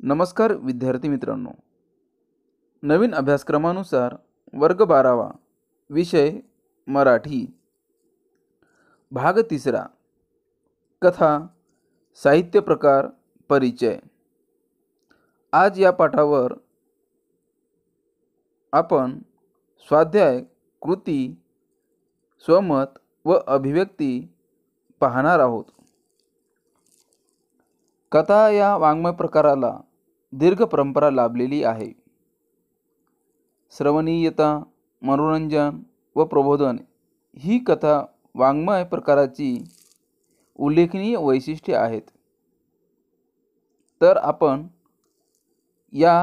नमस्कार विद्यार्थी मित्रांनो, नवीन अभ्यासक्रमानुसार वर्ग 12वा विषय मराठी भाग 3 कथा साहित्य प्रकार परिचय। आज या पाठावर आपण स्वाध्याय, कृती, स्वमत व अभिव्यक्ती पाहणार आहोत। कथा या वाङ्मय प्रकाराला दीर्घ परंपरा लाभलेली आहे। श्रवणीयता, मनोरंजन व प्रबोधन ही कथा वाङ्मय प्रकाराची उल्लेखनीय वैशिष्ट्ये आहेत। तर आपण या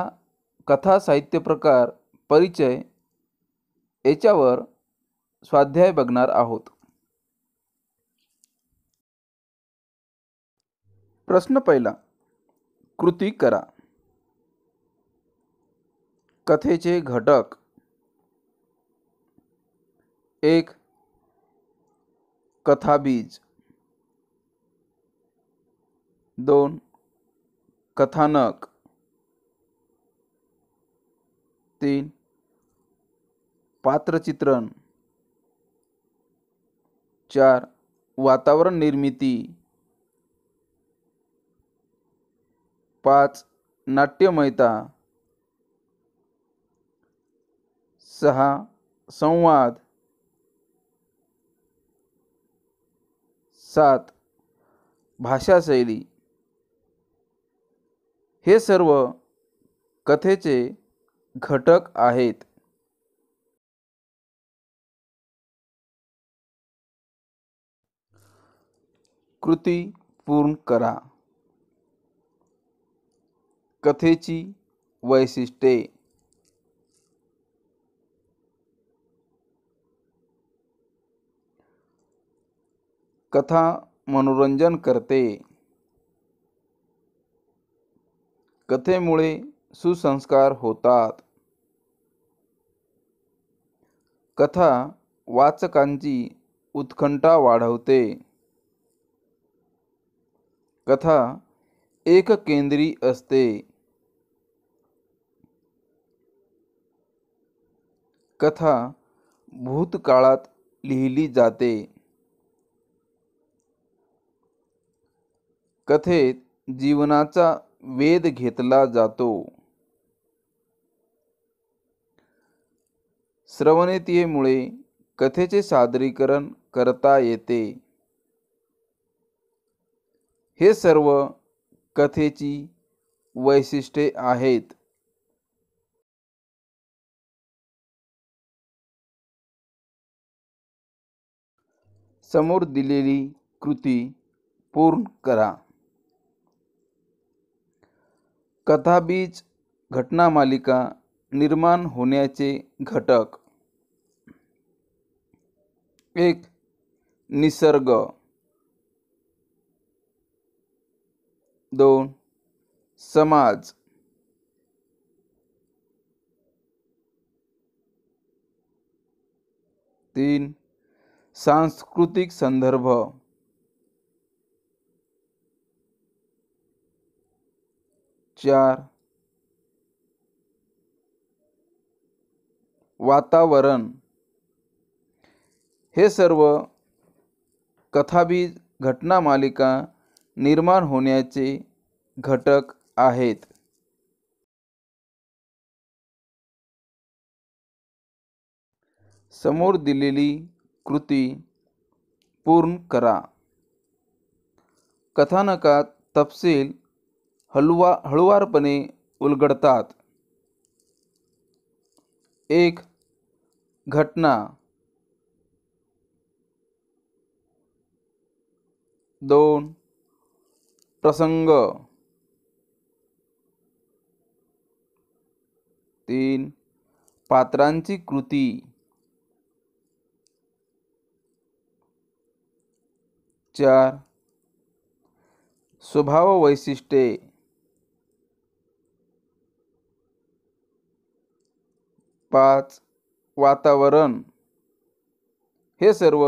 कथा साहित्य प्रकार परिचय याच्यावर स्वाध्याय बघणार आहोत। प्रश्न पहिला, कृती करा। कथेचे घटक: 1. कथाबीज. 2. कथानक. 3. पात्रचित्रण. 4. वातावरण निर्मिती. 5. नाट्यमयता. 6. संवाद. 7. भाषाशैली। हे सर्व कथेचे घटक आहेत। कृती पूर्ण करा। कथेची वैशिष्ट्ये: कथा मनोरंजन करते। कथेमुळे सुसंस्कार होतात। कथा वाचकांची उत्कंठा वाढवते। कथा एककेंद्री असते। कथा भूतकाळात लिहिली जाते। कथेत जीवनाचा वेध घेतला जातो। श्रवणीयतेमुळे कथेचे सादरीकरण करता येते। हे सर्व कथेची वैशिष्ट्ये आहेत। समोर दिलेली कृती पूर्ण करा। कथाबीज घटनामालिका निर्माण होण्याचे घटक: 1. निसर्ग. 2. समाज. 3. सांस्कृतिक संदर्भ. 4. वातावरण. हे सर्व कथाबीज घटनामालिका निर्माण होण्याचे घटक आहेत। समोर दिलेली कृती पूर्ण करा। कथानकात तपशील हळुवारपणे उलगडतात। 1. घटना. 2. प्रसंग. 3. पात्रांची कृती. 4. स्वभाव वैशिष्ट्ये. 5. वातावरण. हे सर्व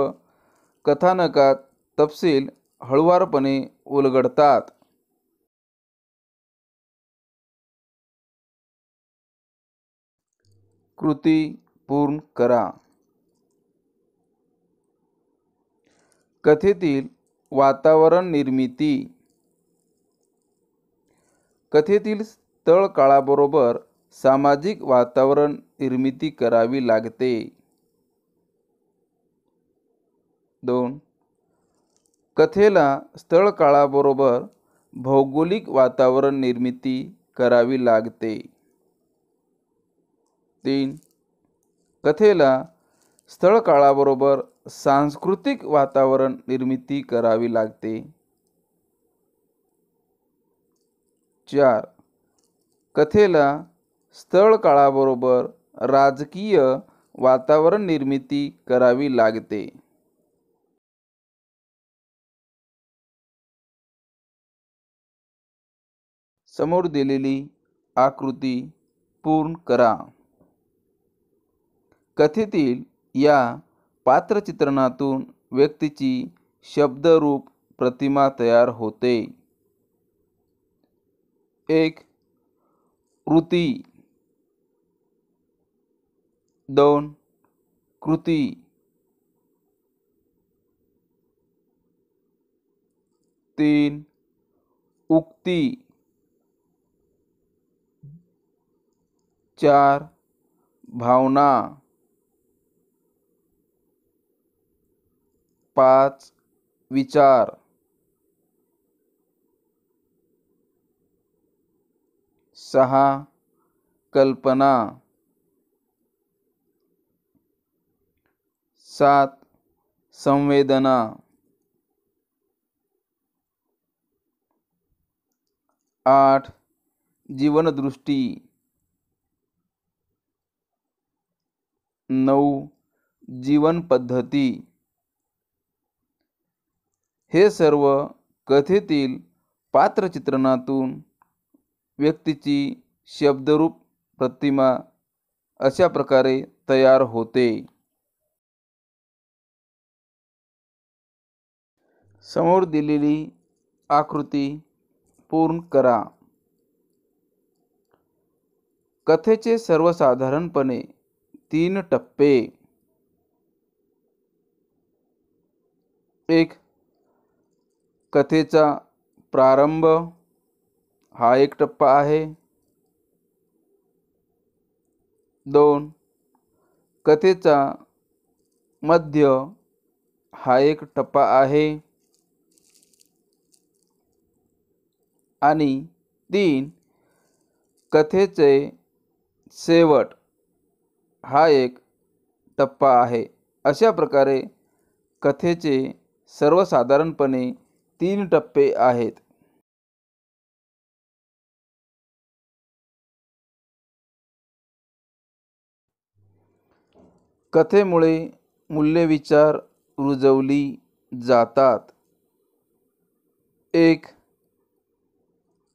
कथानकात तपशील हळुवारपणे उलगडतात। कृती पूर्ण करा. कथेतील वातावरण निर्मिती. कथेतील स्थळ काळाबरोबर सामाजिक वातावरण निर्मिती करावी लागते. 2. कथेला स्थळ काळाबरोबर भौगोलिक वातावरण निर्मिती करावी लागते. 3. कथेला स्थळ काळाबरोबर सांस्कृतिक वातावरण निर्मिती करावी लागते. 4. कथेला स्थळ काळाबरोबर राजकीय वातावरण निर्मिती करावी लागते. समोर दिलेली आकृती पूर्ण करा. कथेतील या पात्रचित्रणातून व्यक्तीची शब्दरूप प्रतिमा तयार होते. 1. कृती. 2. कृती. 3. उक्ती. 4. भावना. 5. विचार. 6. कल्पना. 7. संवेदना. 8. जीवनदृष्टी. 9. जीवन पद्धती. हे सर्व कथेतील पात्रचित्रणातून व्यक्तीची शब्दरूप प्रतिमा अशा प्रकारे तयार होते. समोर दिलेली आकृती पूर्ण करा. कथेचे सर्वसाधारणपणे 3 टप्पे. 1. कथेचा प्रारंभ हा एक टप्पा आहे. 2. कथेचा मध्य हा एक टप्पा आहे. आणि 3. कथेचे शेवट हा एक टप्पा आहे. अशा प्रकारे कथेचे सर्वसाधारणपणे 3 टप्पे आहेत. कथेमुळे मूल्यविचार रुजवली जातात. 1.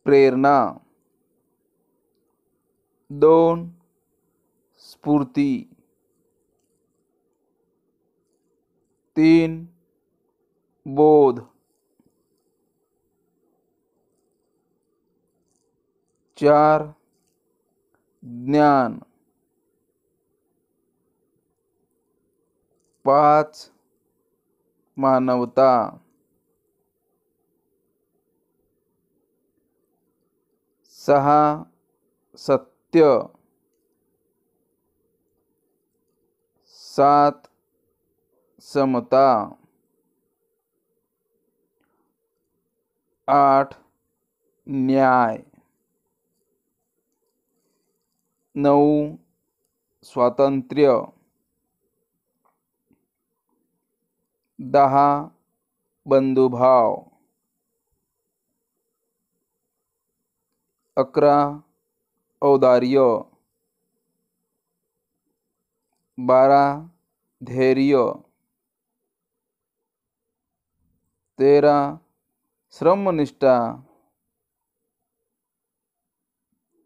प्रेरणा. 2. स्फूर्ती. 3. बोध. 4. ज्ञान. 5. मानवता. 6. सत्य. 7. समता. 8. न्याय. 9. स्वातंत्र्य. 10. बंधुभाव. 11. औदार्य. 12. धैर्य. 13. श्रमनिष्ठा.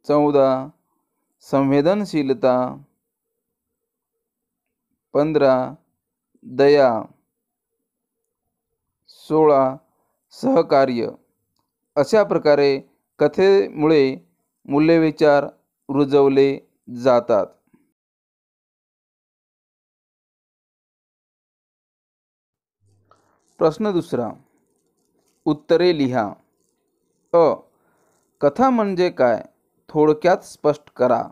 14. संवेदनशीलता. 15. दया. 16. सहकार्य. अशा प्रकारे कथेमुळे मूल्यविचार रुजवले जातात. प्रश्न दुसरा, उत्तरे लिहा. अ. कथा म्हणजे काय, थोडक्यात स्पष्ट करा.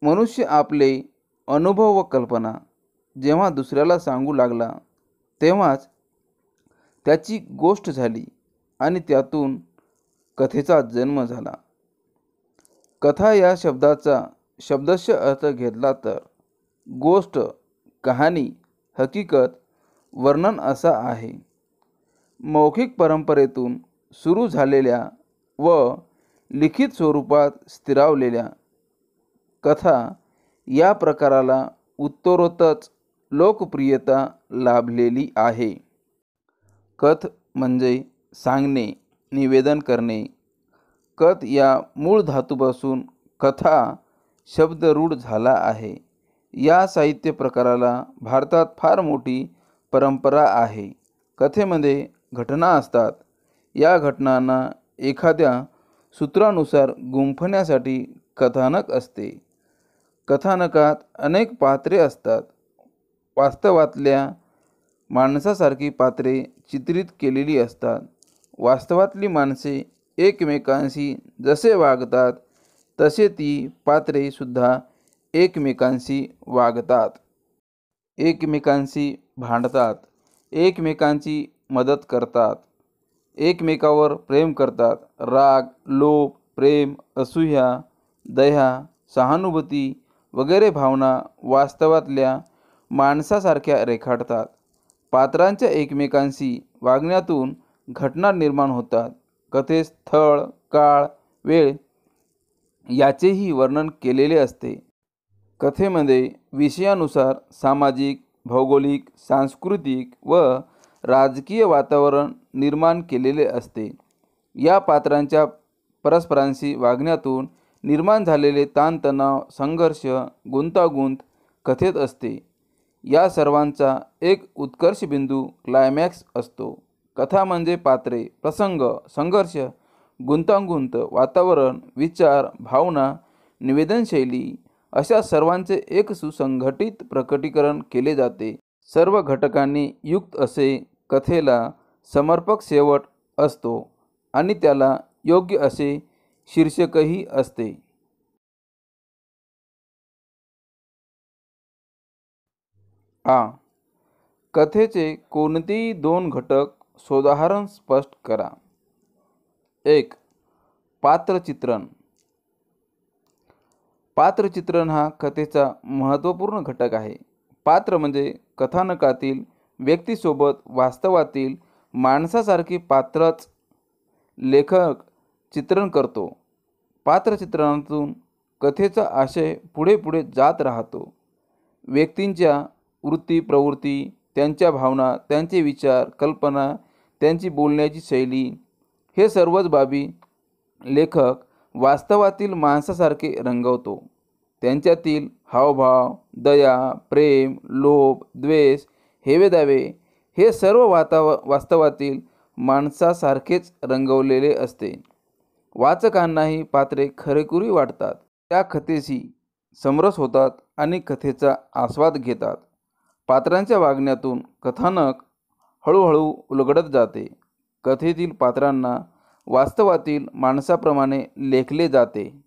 मनुष्य आपले अनुभव व कल्पना जेव्हा दुसऱ्याला सांगू लागला तेव्हाच त्याची गोष्ट झाली आणि त्यातून कथेचा जन्म झाला. कथा या शब्दाचा शब्दशः अर्थ घेतला तर गोष्ट, कहाणी, हकीकत, वर्णन असा आहे. मौखिक परंपरेतून सुरू झालेल्या व लिखित स्वरूपात स्थिरावलेल्या कथा या प्रकाराला उत्तरोत्तर लोकप्रियता लाभलेली आहे. कथ म्हणजे सांगणे, निवेदन करणे. कथ या मूळ धातूपासून कथा शब्द रूढ झाला आहे. या साहित्य प्रकाराला भारतात फार मोठी परंपरा आहे. कथेमध्ये घटना असतात. या घटनांना एखाद्या सूत्रानुसार गुंफण्यासाठी कथानक असते. कथानकात अनेक पात्रे असतात. वास्तवातल्या माणसासारखी पात्रे चित्रित केलेली असतात. वास्तवातली माणसे एकमेकांशी जसे वागतात तसे ती पात्रे सुद्धा एकमेकांशी वागतात. एकमेकांशी भांडतात, एकमेकांची मदत करतात, एकमेकावर प्रेम करतात. राग, लोभ, प्रेम, असूया, दया, सहानुभूती वगैरे भावना वास्तवातल्या माणसासारख्या रेखाटतात. पात्रांच्या एकमेकांशी वागण्यातून घटना निर्माण होतात. कथेत स्थळ, काळ, वेळ याचेही वर्णन केलेले असते. कथेमध्ये विषयानुसार सामाजिक, भौगोलिक, सांस्कृतिक व राजकीय वातावरण निर्माण केलेले असते. या पात्रांच्या परस्परांशी वागण्यातून निर्माण झालेले ताणतणाव, संघर्ष, गुंतागुंत कथेत असते. या सर्वांचा एक उत्कर्ष बिंदू क्लायमॅक्स असतो. कथा म्हणजे पात्रे, प्रसंग, संघर्ष, गुंतागुंत, वातावरण, विचार, भावना, निवेदनशैली अशा सर्वांचे एक सुसंघटित प्रकटीकरण केले जाते. सर्व घटकांनी युक्त असे कथेला समर्पक शेवट असतो आणि त्याला योग्य असे शीर्षकही असते. आ. कथेचे कोणतेही दोन घटक सोदाहरण स्पष्ट करा. 1. पात्रचित्रण. पात्रचित्रण हा कथेचा महत्त्वपूर्ण घटक आहे. पात्र म्हणजे कथानकातील व्यक्तीसोबत वास्तवातील माणसासारखी पात्रच लेखक चित्रण करतो. पात्रचित्रणातून कथेचा आशय पुढे पुढे जात राहतो. व्यक्तींच्या वृत्ती, प्रवृत्ती, त्यांच्या भावना, त्यांचे विचार, कल्पना, त्यांची बोलण्याची शैली हे सर्वच बाबी लेखक वास्तवातील माणसासारखे रंगवतो. त्यांच्यातील हावभाव, दया, प्रेम, लोभ, द्वेष, हेवेदावे हे सर्व वास्तवातील माणसासारखेच रंगवलेले असते. वाचकांनाही पात्रे खरेखुरी वाटतात. त्या कथेशी समरस होतात आणि कथेचा आस्वाद घेतात. पात्रांच्या वागण्यातून कथानक हळूहळू उलगडत जाते. कथेतील पात्रांना वास्तवातील माणसाप्रमाणे लेखले जाते.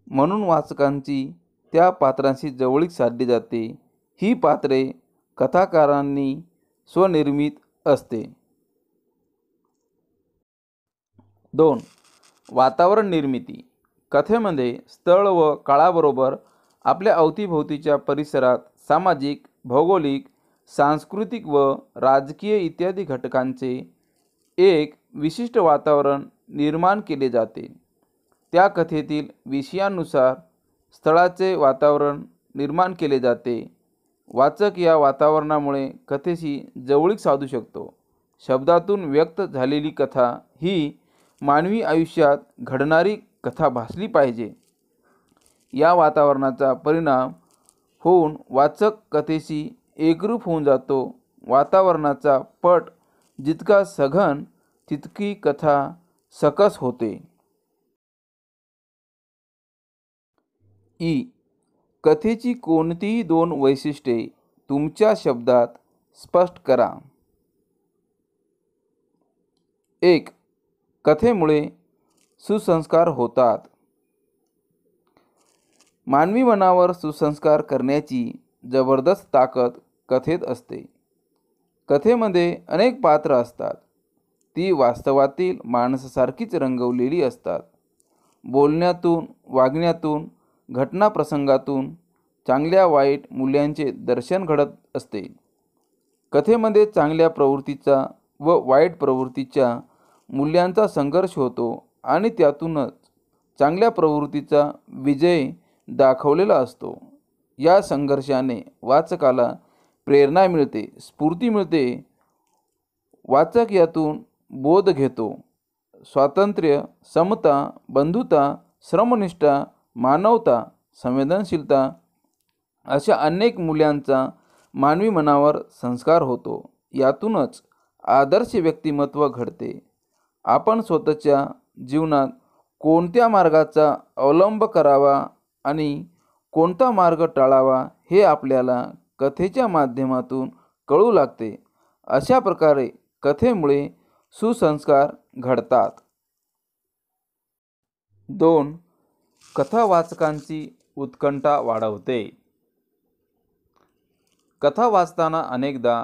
म्हणून वाचकांची त्या पात्रांशी जवळीक साधली जाते. ही पात्रे कथाकारांनी स्वनिर्मित असते. 2. वातावरण निर्मिती. कथेमध्ये स्थळ व काळाबरोबर आपल्या अवतीभोवतीच्या परिसरात सामाजिक, भौगोलिक, सांस्कृतिक व राजकीय इत्यादी घटकांचे एक विशिष्ट वातावरण निर्माण केले जाते. त्या कथेतील विषयानुसार स्थळाचे वातावरण निर्माण केले जाते. वाचक या वातावरणामुळे कथेशी जवळीक साधू शकतो. शब्दातून व्यक्त झालेली कथा ही मानवी आयुष्यात घडणारी कथा भासली पाहिजे. या वातावरणाचा परिणाम होऊन वाचक कथेशी एकरूप होऊन जातो. वातावरणाचा पट जितका सघन तितकी कथा सकस होते. ई. कथेची कोणतीही दोन वैशिष्ट्ये तुमच्या शब्दात स्पष्ट करा. 1. कथेमुळे सुसंस्कार होतात. मानवी मनावर सुसंस्कार करण्याची जबरदस्त ताकद कथेत असते. कथेमध्ये अनेक पात्र असतात. ती वास्तवातील माणसासारखीच रंगवलेली असतात. बोलण्यातून, वागण्यातून, घटनाप्रसंगातून चांगल्या वाईट मूल्यांचे दर्शन घडत असते. कथेमध्ये चांगल्या प्रवृत्तीचा व वाईट प्रवृत्तीच्या मूल्यांचा संघर्ष होतो आणि त्यातूनच चांगल्या प्रवृत्तीचा विजय दाखवलेला असतो. या संघर्षाने वाचकाला प्रेरणा मिळते, स्फूर्ती मिळते. वाचक यातून बोध घेतो. स्वातंत्र्य, समता, बंधुता, श्रमनिष्ठा, मानवता, संवेदनशीलता अशा अनेक मूल्यांचा मानवी मनावर संस्कार होतो. यातूनच आदर्श व्यक्तिमत्व घडते. आपण स्वतःच्या जीवनात कोणत्या मार्गाचा अवलंब करावा आणि कोणता मार्ग टाळावा हे आपल्याला कथेच्या माध्यमातून कळू लागते. अशा प्रकारे कथेमुळे सुसंस्कार घडतात. 2. कथा वाचकांची उत्कंठा वाढवते. कथा वाचताना अनेकदा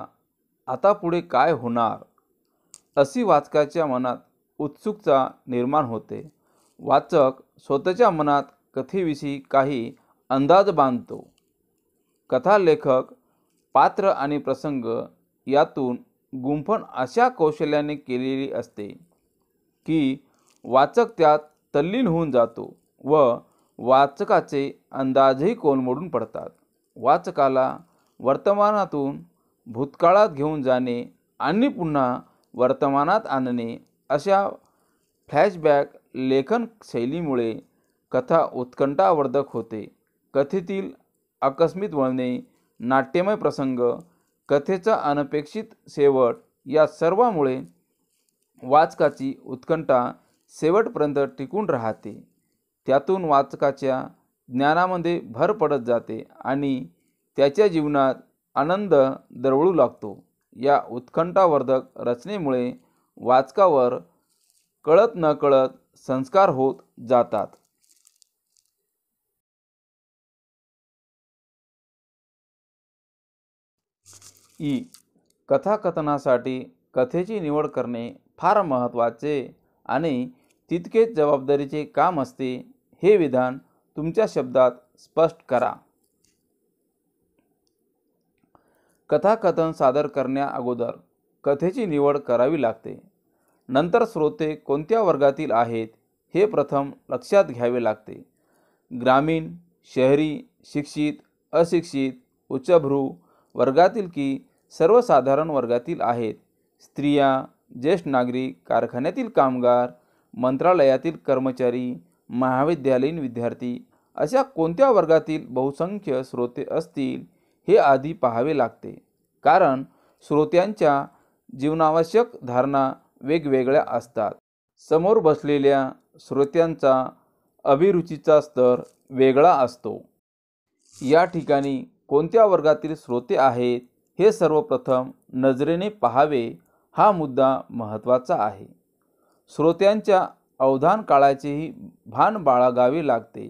आता पुढे काय होणार अशी वाचकाच्या मनात उत्सुकता निर्माण होते. वाचक स्वतःच्या मनात कथेविषयी काही अंदाज बांधतो. कथालेखक पात्र आणि प्रसंग यातून गुंफण अशा कौशल्याने केलेली असते की वाचक त्यात तल्लीन होऊन जातो व वाचकाचे अंदाजही कोलमडून पडतात. वाचकाला वर्तमानातून भूतकाळात घेऊन जाणे आणि पुन्हा वर्तमानात आणणे अशा फ्लॅशबॅक लेखन शैलीमुळे कथा उत्कंठावर्धक होते. कथेतील आकस्मिक वळणे, नाट्यमय प्रसंग, कथेचा अनपेक्षित शेवट या सर्वांमुळे वाचकाची उत्कंठा शेवटपर्यंत टिकून राहते. त्यातून वाचकाच्या ज्ञानामध्ये भर पडत जाते आणि त्याच्या जीवनात आनंद दरवळू लागतो. या उत्कंठावर्धक रचनेमुळे वाचकावर कळत नकळत संस्कार होत जातात. कथाकथनासाठी कथेची निवड करणे फार महत्त्वाचे आणि तितकेच जबाबदारीचे काम असते. हे विधान तुमच्या शब्दात स्पष्ट करा. कथाकथन सादर करण्याअगोदर कथेची निवड करावी लागते. नंतर श्रोते कोणत्या वर्गातील आहेत हे प्रथम लक्षात घ्यावे लागते. ग्रामीण, शहरी, शिक्षित, अशिक्षित, उच्चभ्रू वर्गातील की सर्वसाधारण वर्गातील आहेत. स्त्रिया, ज्येष्ठ नागरिक, कारखान्यातील कामगार, मंत्रालयातील कर्मचारी, महाविद्यालयीन विद्यार्थी अशा कोणत्या वर्गातील बहुसंख्य श्रोते असतील हे आधी पाहावे लागते. कारण श्रोत्यांच्या जीवनावश्यक धारणा वेगवेगळ्या असतात. समोर बसलेल्या श्रोत्यांचा अभिरुचीचा स्तर वेगळा असतो. या ठिकाणी कोणत्या वर्गातील श्रोते आहेत हे सर्वप्रथम नजरेने पाहावे हा मुद्दा महत्त्वाचा आहे. श्रोत्यांच्या अवधान काळाचेही भान बाळगावे लागते.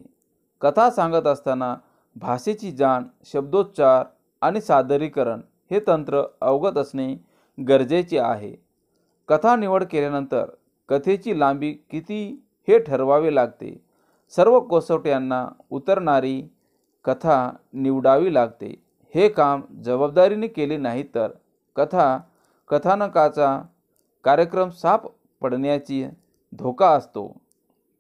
कथा सांगत असताना भाषेची जाण, शब्दोच्चार आणि सादरीकरण हे तंत्र अवगत असणे गरजेचे आहे. कथा निवड केल्यानंतर कथेची लांबी किती हे ठरवावे लागते. सर्व कसोट्यांना उतरणारी कथा निवडावी लागते. हे काम जबाबदारीने केले नाही तर कथानकाचा कार्यक्रम साफ पडण्याची धोका असतो.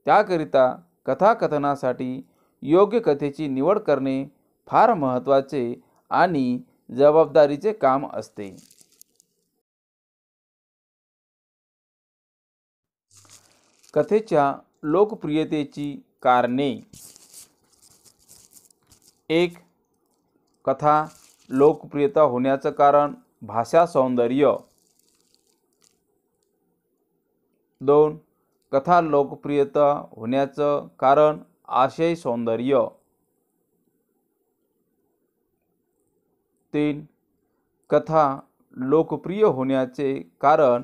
त्याकरिता कथाकथनासाठी योग्य कथेची निवड करणे फार महत्त्वाचे आणि जबाबदारीचे काम असते. कथेच्या लोकप्रियतेची कारणे. 1. कथा लोकप्रियता होण्याचं कारण भाषा सौंदर्य. 2. कथा लोकप्रियता होण्याचं कारण आशय सौंदर्य. 3. कथा लोकप्रिय होण्याचे कारण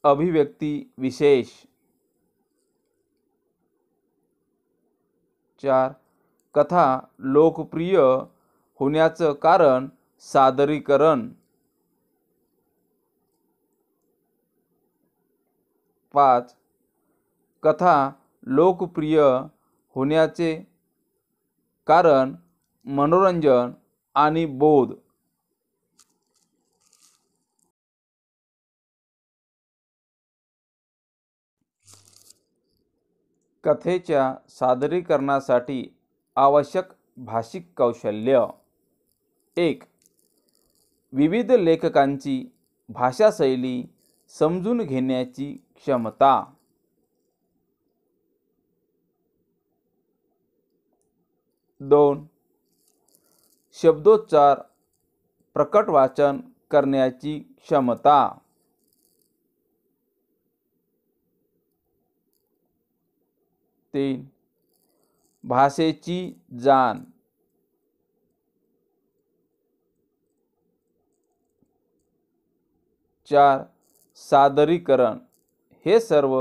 अभिव्यक्ती विशेष. 4. कथा लोकप्रिय होण्याचं कारण सादरीकरण. 5. कथा लोकप्रिय होण्याचे कारण मनोरंजन आणि बोध. कथेच्या सादरीकरणासाठी आवश्यक भाषिक कौशल्य. 1. विविध लेखकांची भाषाशैली समजून घेण्याची क्षमता. 2. शब्दोच्चार प्रकट वाचन करण्याची क्षमता. 3. भाषेची जाण. 4. सादरीकरण. हे सर्व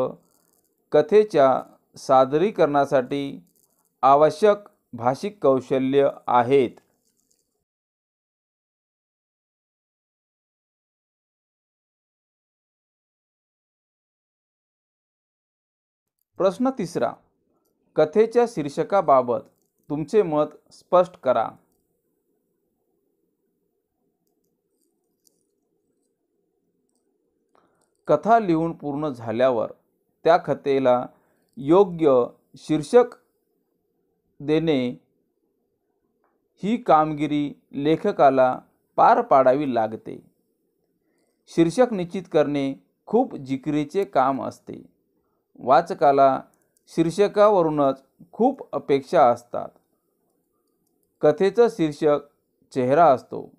कथेच्या सादरीकरणासाठी आवश्यक भाषिक कौशल्य आहेत. प्रश्न 3. कथेच्या शीर्षकाबाबत तुमचे मत स्पष्ट करा. कथा लिहून पूर्ण झाल्यावर त्या कथेला योग्य शीर्षक देणे ही कामगिरी लेखकाला पार पाडावी लागते. शीर्षक निश्चित करणे खूप जिकिरीचे काम असते. वाचकाला शीर्षकावरूनच खूप अपेक्षा असतात. कथेचं शीर्षक चेहरा असतो.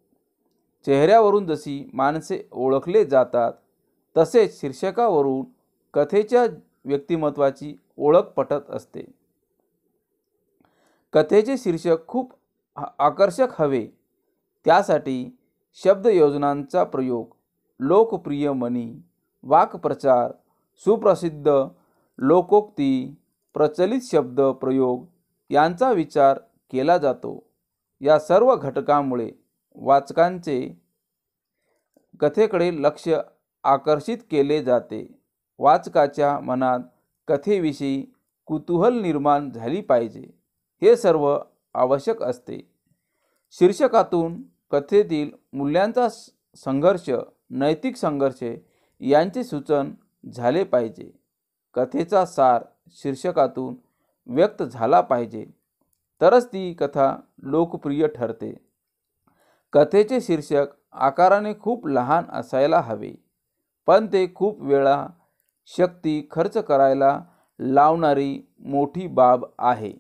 चेहऱ्यावरून जशी माणसे ओळखले जातात तसेच शीर्षकावरून कथेच्या व्यक्तिमत्वाची ओळख पटत असते. कथेचे शीर्षक खूप आकर्षक हवे त्यासाठी शब्दयोजनांचा प्रयोग, लोकप्रिय म्हणी, वाक्प्रचार, सुप्रसिद्ध लोकोक्ती, प्रचलित शब्द प्रयोग यांचा विचार केला जातो. या सर्व घटकांमुळे वाचकांचे कथेकडे लक्ष आकर्षित केले जाते. वाचकाच्या मनात कथेविषयी कुतूहल निर्माण झाली पाहिजे. हे सर्व आवश्यक असते. शीर्षकातून कथेतील मूल्यांचा संघर्ष, नैतिक संघर्ष यांचे सूचन झाले पाहिजे. कथेचा सार शीर्षकातून व्यक्त झाला पाहिजे तरच ती कथा लोकप्रिय ठरते. कथेचे शीर्षक आकाराने खूप लहान असायला हवे, पण ते खूप वेळा शक्ती खर्च करायला लावणारी मोठी बाब आहे.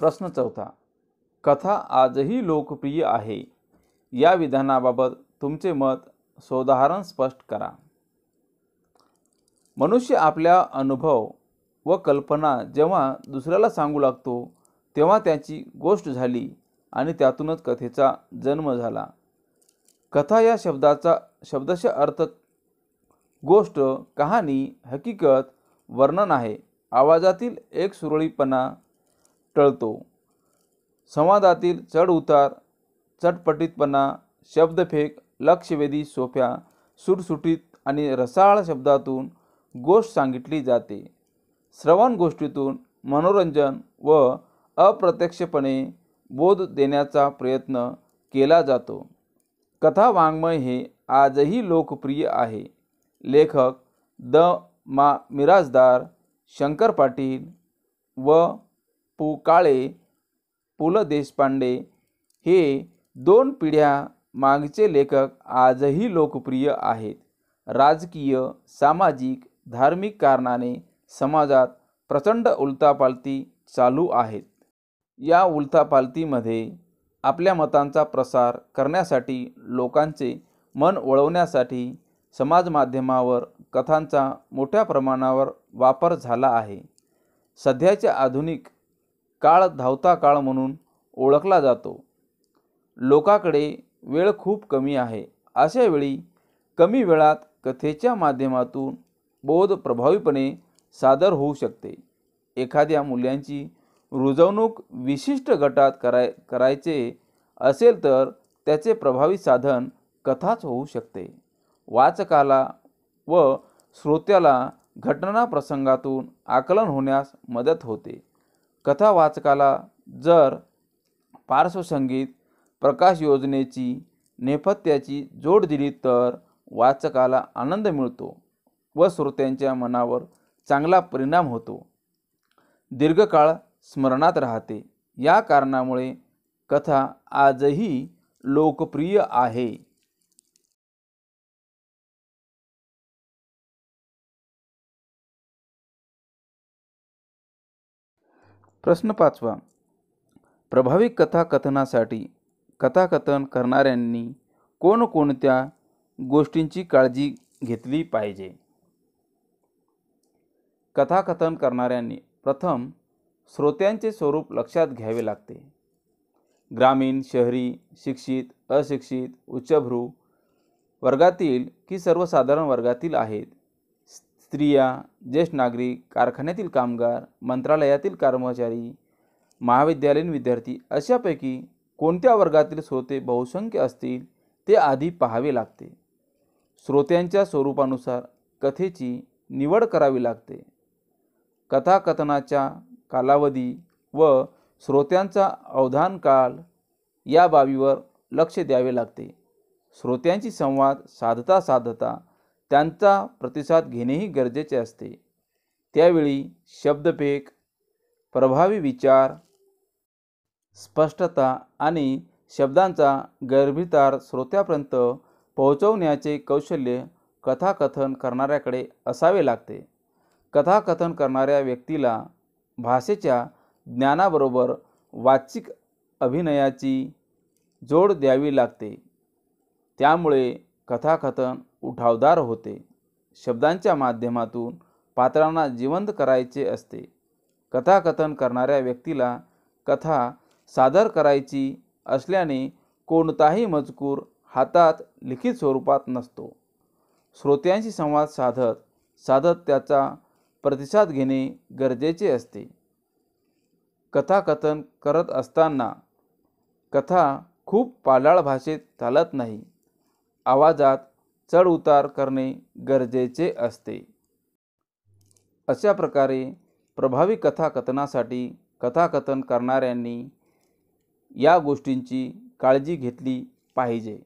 प्रश्न 4. कथा आजही लोकप्रिय आहे या विधानाबाबत तुमचे मत सोदाहरण स्पष्ट करा. मनुष्य आपल्या अनुभव व कल्पना जेव्हा दुसऱ्याला सांगू लागतो तेव्हा त्याची गोष्ट झाली आणि त्यातूनच कथेचा जन्म झाला. कथा या शब्दाचा शब्दशः अर्थ गोष्ट, कहाणी, हकीकत, वर्णन आहे. आवाजातील एक सुरळीतपणा टळतो. संवादातील चढउतार, चटपटीतपणा, शब्दफेक, लक्षवेधी, सोप्या, सुटसुटीत आणि रसाळ शब्दातून गोष्ट सांगितली जाते. श्रवण गोष्टीतून मनोरंजन व अप्रत्यक्षपणे बोध देण्याचा प्रयत्न केला जातो. कथा वाङ्मय हे आजही लोकप्रिय आहे. लेखक द. मा. मिरासदार, शंकर पाटील व पु. काळे, पु. ल. देशपांडे हे 2 पिढ्या मागचे लेखक आजही लोकप्रिय आहेत. राजकीय, सामाजिक, धार्मिक कारणाने समाजात प्रचंड उलथापालथी चालू आहेत. या उलथापालथीमध्ये आपल्या मतांचा प्रसार करण्यासाठी, लोकांचे मन वळवण्यासाठी समाज माध्यमावर कथांचा मोठ्या प्रमाणावर वापर झाला आहे. सध्याच्या आधुनिक काळ धावता काळ म्हणून ओळखला जातो. लोकांकडे वेळ खूप कमी आहे. अशा वेळी कमी वेळात कथेच्या माध्यमातून बोध प्रभावीपणे सादर होऊ शकते. एखाद्या मूल्यांची रुजवणूक विशिष्ट गटात करायचे असेल तर त्याचे प्रभावी साधन कथाच होऊ शकते. वाचकाला व श्रोत्याला घटना प्रसंगातून आकलन होण्यास मदत होते. कथा वाचकाला जर पार्श्वसंगीत, प्रकाश योजनेची, नेपथ्याची जोड दिली तर वाचकाला आनंद मिळतो व श्रोत्यांच्या मनावर चांगला परिणाम होतो. दीर्घकाळ स्मरणात राहते. या कारणामुळे कथा आजही लोकप्रिय आहे. प्रश्न 5. प्रभावी कथाकथनासाठी कथाकथन करणाऱ्यांनी कोणकोणत्या गोष्टींची काळजी घेतली पाहिजे? कथाकथन करणाऱ्यांनी प्रथम श्रोत्यांचे स्वरूप लक्षात घ्यावे लागते. ग्रामीण, शहरी, शिक्षित, अशिक्षित, उच्चभ्रू वर्गातील की सर्वसाधारण वर्गातील आहेत. स्त्रिया, ज्येष्ठ नागरिक, कारखान्यातील कामगार, मंत्रालयातील कर्मचारी, महाविद्यालयीन विद्यार्थी अशापैकी कोणत्या वर्गातील श्रोते बहुसंख्य असतील ते आधी पाहावे लागते. श्रोत्यांच्या स्वरूपानुसार कथेची निवड करावी लागते. कथाकथनाचा कालावधी व श्रोत्यांचा अवधान काल या बाबीवर लक्ष द्यावे लागते. श्रोत्यांशी संवाद साधता त्यांचा प्रतिसाद घेणेही गरजेचे असते. त्यावेळी शब्दपेक, प्रभावी विचार, स्पष्टता आणि शब्दांचा गर्भितार्थ श्रोत्यापर्यंत पोहोचवण्याचे कौशल्य कथाकथन करणाऱ्याकडे असावे लागते. कथाकथन करणाऱ्या व्यक्तीला भाषेच्या ज्ञानाबरोबर वाचिक अभिनयाची जोड द्यावी लागते. त्यामुळे कथाकथन उठावदार होते. शब्दांच्या माध्यमातून पात्रांना जिवंत करायचे असते. कथाकथन करणाऱ्या व्यक्तीला कथा सादर करायची असल्याने कोणताही मजकूर हातात लिखित स्वरूपात नसतो. श्रोत्यांशी संवाद साधत त्याचा प्रतिसाद घेणे गरजेचे असते. कथाकथन करत असताना कथा खूप पालाळ भाषेत चालत नाही. आवाजात चढ उतार करणे गरजेचे असते. अशा प्रकारे प्रभावी कथाकथनासाठी कथाकथन करणाऱ्यांनी या गोष्टींची काळजी घेतली पाहिजे.